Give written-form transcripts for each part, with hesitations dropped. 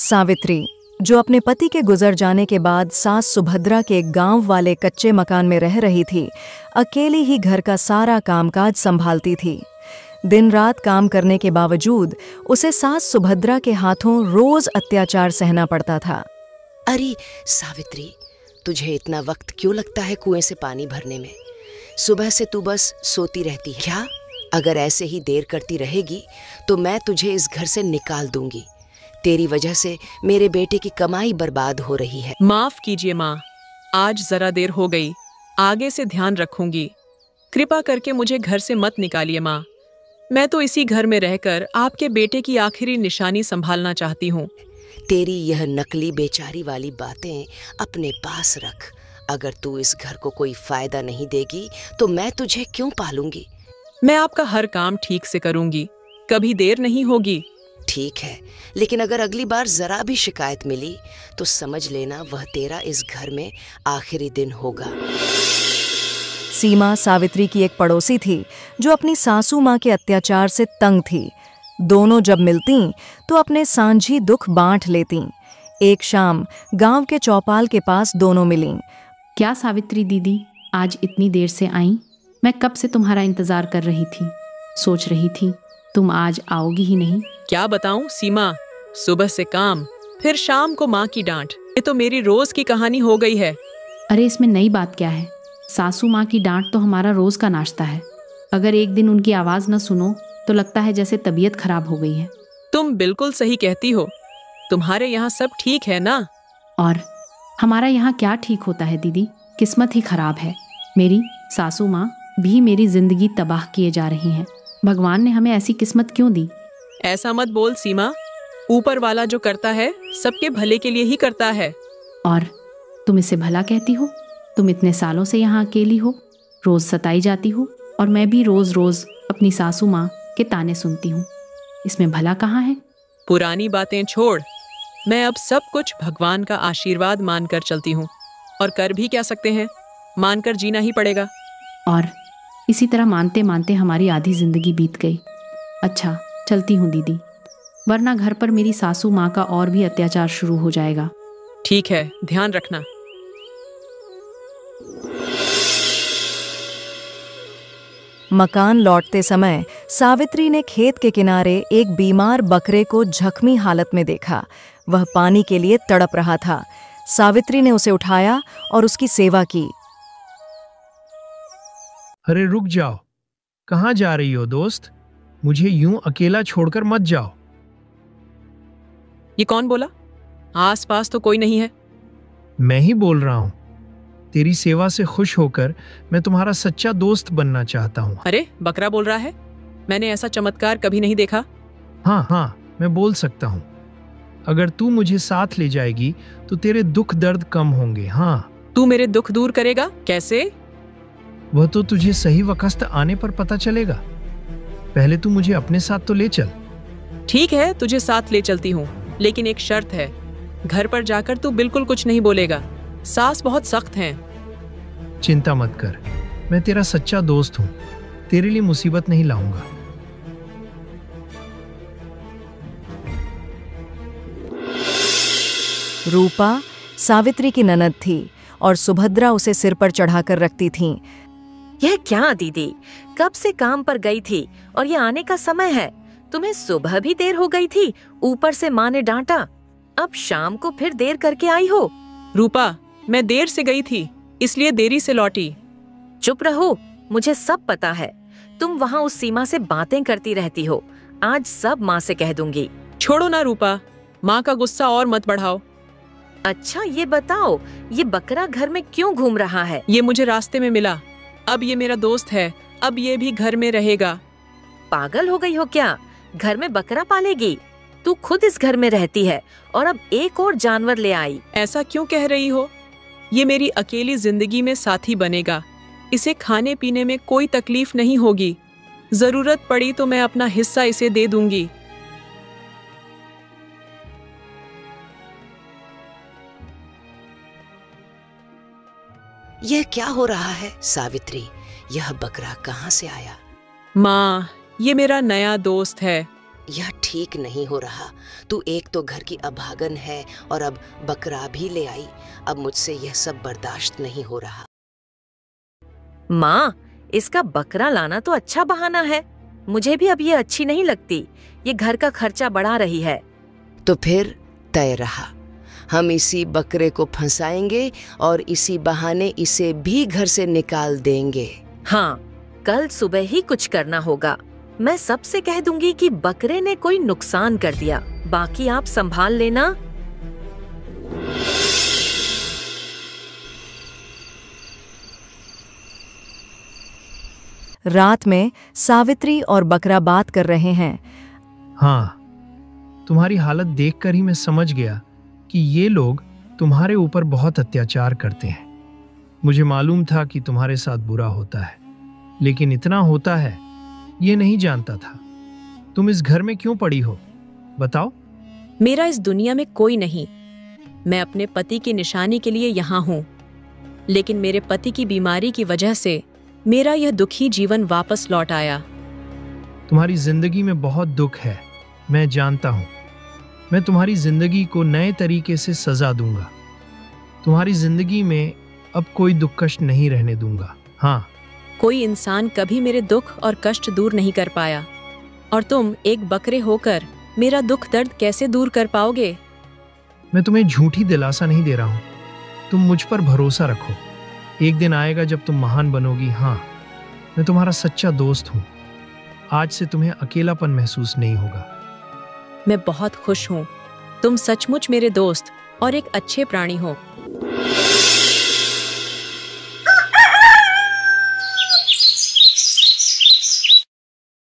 सावित्री, जो अपने पति के गुजर जाने के बाद सास सुभद्रा के गांव वाले कच्चे मकान में रह रही थी, अकेली ही घर का सारा कामकाज संभालती थी। दिन रात काम करने के बावजूद उसे सास सुभद्रा के हाथों रोज अत्याचार सहना पड़ता था। अरे सावित्री, तुझे इतना वक्त क्यों लगता है कुएं से पानी भरने में? सुबह से तू बस सोती रहती है क्या? अगर ऐसे ही देर करती रहेगी तो मैं तुझे इस घर से निकाल दूंगी। तेरी वजह से मेरे बेटे की कमाई बर्बाद हो रही है। माफ कीजिए माँ, आज जरा देर हो गई, आगे से ध्यान रखूंगी। कृपा करके मुझे घर से मत निकालिए माँ। मैं तो इसी घर में रहकर आपके बेटे की आखिरी निशानी संभालना चाहती हूँ। तेरी यह नकली बेचारी वाली बातें अपने पास रख। अगर तू इस घर को कोई फायदा नहीं देगी तो मैं तुझे क्यों पालूंगी? मैं आपका हर काम ठीक से करूंगी, कभी देर नहीं होगी। ठीक है, लेकिन अगर अगली बार जरा भी शिकायत मिली तो समझ लेना वह तेरा इस घर में आखिरी दिन होगा। सीमा सावित्री की एक पड़ोसी थी जो अपनी सासू माँ के अत्याचार से तंग थी। दोनों जब मिलती तो अपने सांझी दुख बांट लेती। एक शाम गांव के चौपाल के पास दोनों मिलीं। क्या सावित्री दीदी, आज इतनी देर से आई? मैं कब से तुम्हारा इंतजार कर रही थी। सोच रही थी तुम आज आओगी ही नहीं। क्या बताऊं सीमा, सुबह से काम, फिर शाम को माँ की डांट। ये तो मेरी रोज की कहानी हो गई है। अरे इसमें नई बात क्या है? सासू माँ की डांट तो हमारा रोज का नाश्ता है। अगर एक दिन उनकी आवाज न सुनो तो लगता है जैसे तबीयत खराब हो गई है। तुम बिल्कुल सही कहती हो। तुम्हारे यहाँ सब ठीक है ना? और हमारा यहाँ क्या ठीक होता है दीदी, किस्मत ही खराब है। मेरी सासू माँ भी मेरी जिंदगी तबाह किए जा रही हैं। भगवान ने हमें ऐसी किस्मत क्यों दी? ऐसा मत बोल सीमा, ऊपर वाला जो करता है सबके भले के लिए ही करता है। और तुम इसे भला कहती हो? तुम इतने सालों से यहाँ अकेली हो, रोज सताई जाती हो, और मैं भी रोज रोज अपनी सासू माँ के ताने सुनती हूँ। इसमें भला कहाँ है? पुरानी बातें छोड़, मैं अब सब कुछ भगवान का आशीर्वाद मानकर चलती हूँ। और कर भी क्या सकते हैं, मानकर जीना ही पड़ेगा। और इसी तरह मानते मानते हमारी आधी जिंदगी बीत गई। अच्छा चलती हूँ दीदी, वरना घर पर मेरी सासू माँ का और भी अत्याचार शुरू हो जाएगा। ठीक है, ध्यान रखना। मकान लौटते समय सावित्री ने खेत के किनारे एक बीमार बकरे को जख्मी हालत में देखा। वह पानी के लिए तड़प रहा था। सावित्री ने उसे उठाया और उसकी सेवा की। अरे रुक जाओ, कहाँ जा रही हो दोस्त? मुझे यूं अकेला छोड़कर मत जाओ। ये कौन बोला? आसपास तो कोई नहीं है। मैं ही बोल रहा हूँ। तेरी सेवा से खुश होकर मैं तुम्हारा सच्चा दोस्त बनना चाहता हूँ। अरे बकरा बोल रहा है? मैंने ऐसा चमत्कार कभी नहीं देखा। हाँ, मैं बोल सकता हूँ। अगर तू मुझे साथ ले जाएगी तो तेरे दुख दर्द कम होंगे। हाँ। तू मेरे दुख दूर करेगा? कैसे? वह तो तुझे सही वक्त आने पर पता चलेगा। पहले तू मुझे अपने साथ तो ले चल। ठीक है, तुझे साथ ले चलती हूँ, लेकिन एक शर्त है। घर पर जाकर तू बिल्कुल कुछ नहीं बोलेगा। सास बहुत सख्त हैं। चिंता मत कर, मैं तेरा सच्चा दोस्त हूँ। तेरे लिए मुसीबत नहीं लाऊंगा। रूपा सावित्री की ननद थी और सुभद्रा उसे सिर पर चढ़ाकर रखती थीं। यह क्या दीदी, कब से काम पर गई थी और ये आने का समय है। तुम्हें सुबह भी देर हो गई थी, ऊपर से माँ ने डांटा, अब शाम को फिर देर करके आई हो। रूपा, मैं देर से गई थी, इसलिए देरी से लौटी। चुप रहो, मुझे सब पता है। तुम वहाँ उस सीमा से बातें करती रहती हो। आज सब माँ से कह दूंगी। छोड़ो ना रूपा, माँ का गुस्सा और मत बढ़ाओ। अच्छा ये बताओ, ये बकरा घर में क्यों घूम रहा है? ये मुझे रास्ते में मिला। अब ये मेरा दोस्त है, अब ये भी घर में रहेगा। पागल हो गई हो क्या? घर में बकरा पालेगी? तू खुद इस घर में रहती है और अब एक और जानवर ले आई। ऐसा क्यों कह रही हो? ये मेरी अकेली जिंदगी में साथी बनेगा। इसे खाने पीने में कोई तकलीफ नहीं होगी। जरूरत पड़ी तो मैं अपना हिस्सा इसे दे दूंगी। यह क्या हो रहा है सावित्री? यह बकरा कहाँ से आया? माँ, ये मेरा नया दोस्त है। यह ठीक नहीं हो रहा। तू एक तो घर की अभागन है और अब बकरा भी ले आई। अब मुझसे यह सब बर्दाश्त नहीं हो रहा। माँ, इसका बकरा लाना तो अच्छा बहाना है। मुझे भी अब ये अच्छी नहीं लगती। ये घर का खर्चा बढ़ा रही है। तो फिर तय रहा, हम इसी बकरे को फंसाएंगे और इसी बहाने इसे भी घर से निकाल देंगे। हाँ, कल सुबह ही कुछ करना होगा। मैं सबसे कह दूंगी कि बकरे ने कोई नुकसान कर दिया। बाकी आप संभाल लेना। रात में सावित्री और बकरा बात कर रहे हैं। हाँ, तुम्हारी हालत देखकर ही मैं समझ गया कि ये लोग तुम्हारे ऊपर बहुत अत्याचार करते हैं। मुझे मालूम था कि तुम्हारे साथ बुरा होता है, लेकिन इतना होता है ये नहीं जानता था। तुम इस घर में क्यों पड़ी हो, बताओ। मेरा इस दुनिया में कोई नहीं। मैं अपने पति की निशानी के लिए यहाँ हूँ, लेकिन मेरे पति की बीमारी की वजह से मेरा यह दुखी जीवन वापस लौट आया। तुम्हारी जिंदगी में बहुत दुख है, मैं जानता हूँ। मैं तुम्हारी जिंदगी को नए तरीके से सजा दूंगा। तुम्हारी जिंदगी में अब कोई दुख कष्ट नहीं रहने दूंगा। हाँ, कोई इंसान कभी मेरे दुख और कष्ट दूर नहीं कर पाया, और तुम एक बकरे होकर मेरा दुख दर्द कैसे दूर कर पाओगे? मैं तुम्हें झूठी दिलासा नहीं दे रहा हूँ। तुम मुझ पर भरोसा रखो। एक दिन आएगा जब तुम महान बनोगी। हाँ, मैं तुम्हारा सच्चा दोस्त हूँ। आज से तुम्हें अकेलापन महसूस नहीं होगा। मैं बहुत खुश हूँ। तुम सचमुच मेरे दोस्त और एक अच्छे प्राणी हो।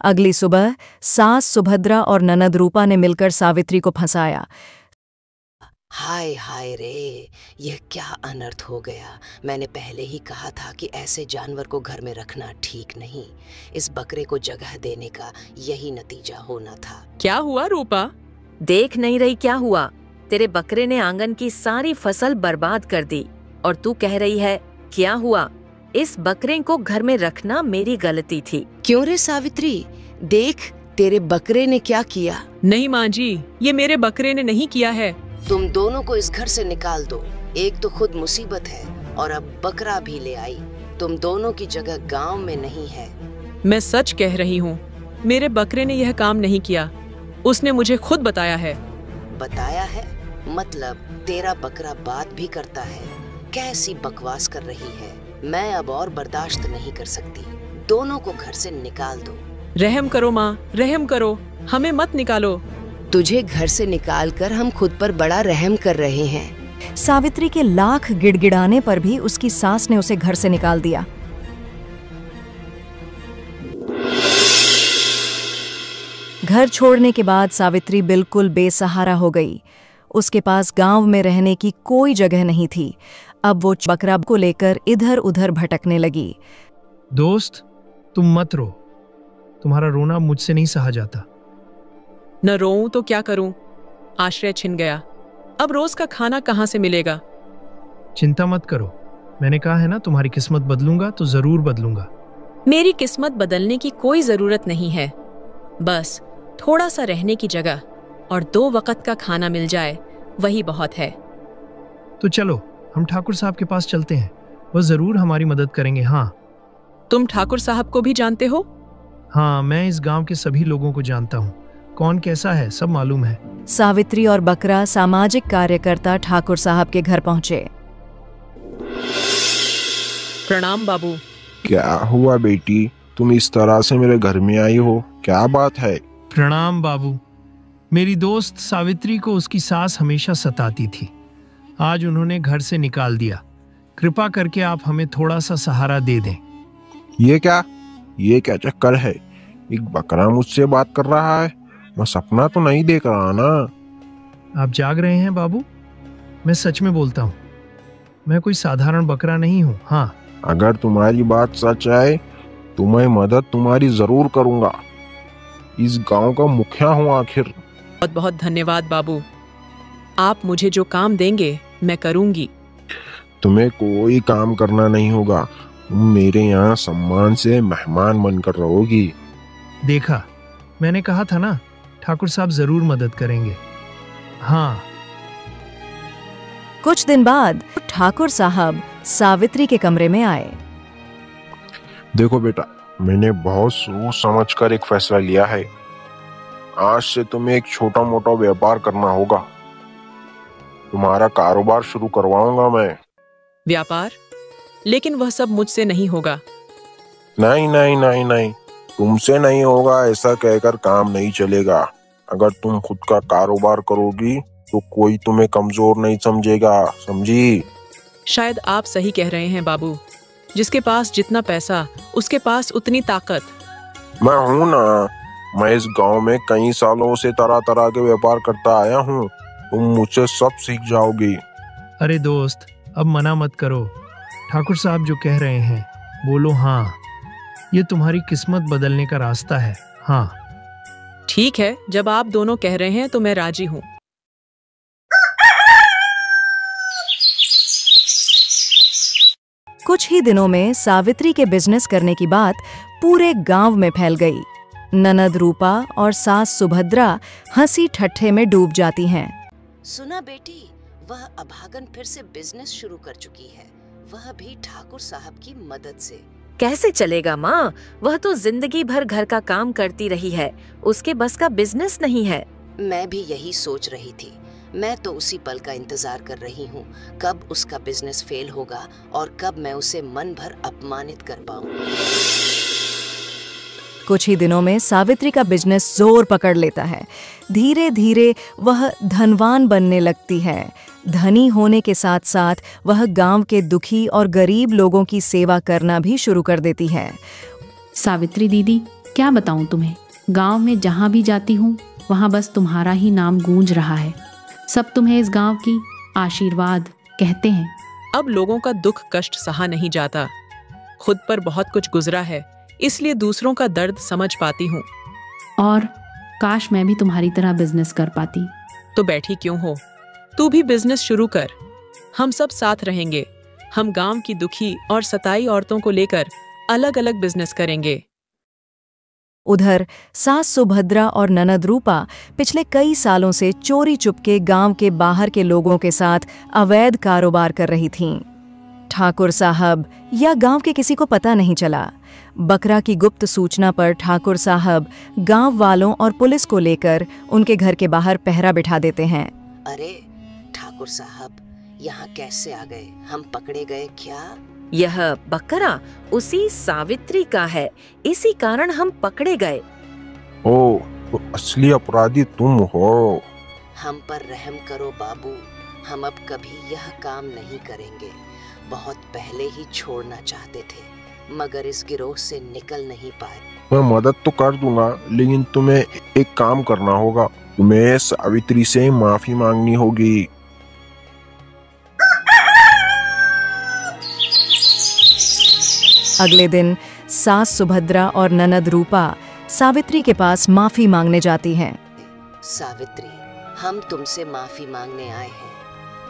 अगली सुबह सास सुभद्रा और ननद रूपा ने मिलकर सावित्री को फंसाया। हाय हाय रे, यह क्या अनर्थ हो गया। मैंने पहले ही कहा था कि ऐसे जानवर को घर में रखना ठीक नहीं। इस बकरे को जगह देने का यही नतीजा होना था। क्या हुआ रूपा? देख नहीं रही क्या हुआ? तेरे बकरे ने आंगन की सारी फसल बर्बाद कर दी और तू कह रही है क्या हुआ? इस बकरे को घर में रखना मेरी गलती थी। क्यों रे सावित्री, देख तेरे बकरे ने क्या किया। नहीं माँ जी, ये मेरे बकरे ने नहीं किया है। तुम दोनों को इस घर से निकाल दो। एक तो खुद मुसीबत है और अब बकरा भी ले आई। तुम दोनों की जगह गांव में नहीं है। मैं सच कह रही हूँ, मेरे बकरे ने यह काम नहीं किया। उसने मुझे खुद बताया है। बताया है? मतलब तेरा बकरा बात भी करता है? कैसी बकवास कर रही है। मैं अब और बर्दाश्त नहीं कर सकती। दोनों को घर से निकाल दो। रहम करो माँ, रहम करो, हमें मत निकालो। तुझे घर से निकालकर हम खुद पर बड़ा रहम कर रहे हैं। सावित्री के लाख गिड़गिड़ाने पर भी उसकी सास ने उसे घर से निकाल दिया। घर छोड़ने के बाद सावित्री बिल्कुल बेसहारा हो गई। उसके पास गांव में रहने की कोई जगह नहीं थी। अब वो बकरा को लेकर इधर उधर भटकने लगी। दोस्त, तुम मत रो। तुम्हारा रोना मुझसे नहीं सहा जाता। न रोऊं तो क्या करूं? आश्रय छिन गया। अब रोज का खाना कहाँ से मिलेगा? चिंता मत करो। मैंने कहा है ना, तुम्हारी किस्मत बदलूंगा तो जरूर बदलूंगा। मेरी किस्मत बदलने की कोई जरूरत नहीं है। बस थोड़ा सा रहने की जगह और 2 वक्त का खाना मिल जाए, वही बहुत है। तो चलो, हम ठाकुर साहब के पास चलते हैं। वह जरूर हमारी मदद करेंगे। हाँ। तुम ठाकुर साहब को भी जानते हो? हाँ, मैं इस गांव के सभी लोगों को जानता हूँ। कौन कैसा है सब मालूम है। सावित्री और बकरा सामाजिक कार्यकर्ता ठाकुर साहब के घर पहुंचे। प्रणाम बाबू। क्या हुआ बेटी, तुम इस तरह से मेरे घर में आई हो, क्या बात है? प्रणाम बाबू। मेरी दोस्त सावित्री को उसकी सास हमेशा सताती थी। आज उन्होंने घर से निकाल दिया। कृपा करके आप हमें थोड़ा सा सहारा दे दें। ये क्या चक्कर है? एक बकरा मुझसे बात कर रहा है। मैं सपना तो नहीं देख रहा ना? आप जाग रहे हैं बाबू? मैं सच में बोलता हूँ, मैं कोई साधारण बकरा नहीं हूँ। हाँ, अगर तुम्हारी बात सच है तो मैं मदद तुम्हारी जरूर करूंगा। इस गांव का मुखिया हूँ आखिर। बहुत बहुत धन्यवाद बाबू। आप मुझे जो काम देंगे मैं करूंगी। तुम्हें कोई काम करना नहीं होगा। तुम मेरे यहाँ सम्मान से मेहमान बनकर रहोगी। देखा, मैंने कहा था ना, ठाकुर साहब जरूर मदद करेंगे। हाँ। कुछ दिन बाद ठाकुर साहब सावित्री के कमरे में आए। देखो बेटा, मैंने बहुत सोच समझ कर एक फैसला लिया है। आज से तुम्हें एक छोटा मोटा व्यापार करना होगा। तुम्हारा कारोबार शुरू करवाऊंगा मैं। व्यापार? लेकिन वह सब मुझसे नहीं होगा। नहीं नहीं नहीं नहीं, तुमसे नहीं होगा ऐसा कहकर काम नहीं चलेगा। अगर तुम खुद का कारोबार करोगी तो कोई तुम्हें कमजोर नहीं समझेगा, समझी? शायद आप सही कह रहे हैं बाबू। जिसके पास जितना पैसा उसके पास उतनी ताकत। मैं हूं ना। मैं इस गांव में कई सालों से तरह तरह के व्यापार करता आया हूं। तुम मुझसे सब सीख जाओगी। अरे दोस्त, अब मना मत करो। ठाकुर साहब जो कह रहे हैं बोलो हाँ। ये तुम्हारी किस्मत बदलने का रास्ता है। हाँ ठीक है, जब आप दोनों कह रहे हैं तो मैं राजी हूँ। कुछ ही दिनों में सावित्री के बिजनेस करने की बात पूरे गांव में फैल गई। ननद रूपा और सास सुभद्रा हंसी ठट्ठे में डूब जाती हैं। सुना बेटी, वह अभागन फिर से बिजनेस शुरू कर चुकी है, वह भी ठाकुर साहब की मदद से। कैसे चलेगा माँ? वह तो जिंदगी भर घर का काम करती रही है, उसके बस का बिजनेस नहीं है। मैं भी यही सोच रही थी। मैं तो उसी पल का इंतजार कर रही हूँ, कब उसका बिजनेस फेल होगा और कब मैं उसे मन भर अपमानित कर पाऊँ। कुछ ही दिनों में सावित्री का बिजनेस जोर पकड़ लेता है। धीरे धीरे वह धनवान बनने लगती है। धनी होने के साथ साथ वह गांव के दुखी और गरीब लोगों की सेवा करना भी शुरू कर देती है। सावित्री दीदी, क्या बताऊं तुम्हें, गांव में जहां भी जाती हूं वहां बस तुम्हारा ही नाम गूंज रहा है। सब तुम्हें इस गांव की आशीर्वाद कहते हैं। अब लोगों का दुख कष्ट सहा नहीं जाता। खुद पर बहुत कुछ गुजरा है, इसलिए दूसरों का दर्द समझ पाती हूँ। और काश मैं भी तुम्हारी तरह बिजनेस कर पाती। तो बैठी क्यों हो, तू भी बिजनेस शुरू कर। हम सब साथ रहेंगे। हम गांव की दुखी और सताई औरतों को लेकर अलग अलग बिजनेस करेंगे। उधर सास सुभद्रा और ननद रूपा पिछले कई सालों से चोरी चुपके गांव के बाहर के लोगों के साथ अवैध कारोबार कर रही थीं। ठाकुर साहब या गांव के किसी को पता नहीं चला। बकरा की गुप्त सूचना पर ठाकुर साहब गांव वालों और पुलिस को लेकर उनके घर के बाहर पहरा बिठा देते हैं। अरे ठाकुर साहब, यहाँ कैसे आ गए? हम पकड़े गए क्या? यह बकरा उसी सावित्री का है, इसी कारण हम पकड़े गए। ओ, तो असली अपराधी तुम हो। हम पर रहम करो बाबू, हम अब कभी यह काम नहीं करेंगे। बहुत पहले ही छोड़ना चाहते थे, मगर इस गिरोह से निकल नहीं पाए। मैं मदद तो कर दूंगा, लेकिन तुम्हें एक काम करना होगा। तुम्हें सावित्री से माफी मांगनी होगी। अगले दिन सास सुभद्रा और ननद रूपा सावित्री के पास माफी मांगने जाती हैं। सावित्री, हम तुमसे माफी मांगने आए हैं।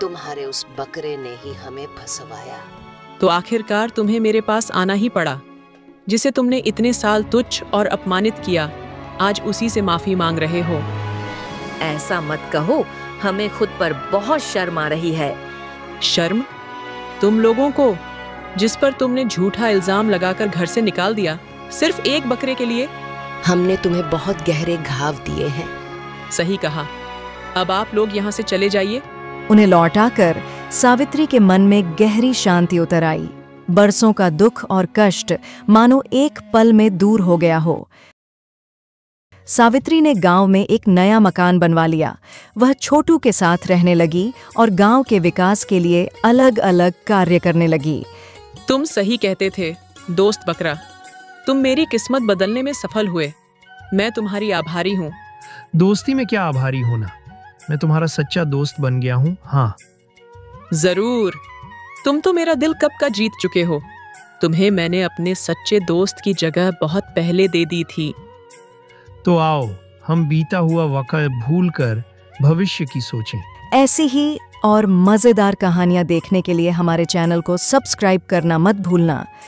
तुम्हारे उस बकरे ने ही हमें फंसवाया। तो आखिरकार तुम्हें मेरे पास आना ही पड़ा। जिसे तुमने इतने साल तुच्छ और अपमानित किया, आज उसी से माफी मांग रहे हो। ऐसा मत कहो, हमें खुद पर बहुत शर्म आ रही है। शर्म? तुम लोगों को, जिस पर तुमने झूठा इल्जाम लगाकर घर से निकाल दिया, सिर्फ एक बकरे के लिए? हमने तुम्हें बहुत गहरे घाव दिए हैं। सही कहा। अब आप लोग यहाँ से चले जाइए। उन्हें लौटाकर सावित्री के मन में गहरी शांति उतर आई। बरसों का दुख और कष्ट मानो एक पल में दूर हो गया हो। सावित्री ने गांव में एक नया मकान बनवा लिया। वह छोटू के साथ रहने लगी और गांव के विकास के लिए अलग अलग कार्य करने लगी। तुम सही कहते थे दोस्त बकरा, तुम मेरी किस्मत बदलने में सफल हुए। मैं तुम्हारी आभारी हूँ। दोस्ती में क्या आभारी होना, मैं तुम्हारा सच्चा दोस्त बन गया हूँ। हाँ जरूर, तुम तो मेरा दिल कब का जीत चुके हो। तुम्हें मैंने अपने सच्चे दोस्त की जगह बहुत पहले दे दी थी। तो आओ हम बीता हुआ वक्त भूलकर भविष्य की सोचें। ऐसी ही और मजेदार कहानियां देखने के लिए हमारे चैनल को सब्सक्राइब करना मत भूलना।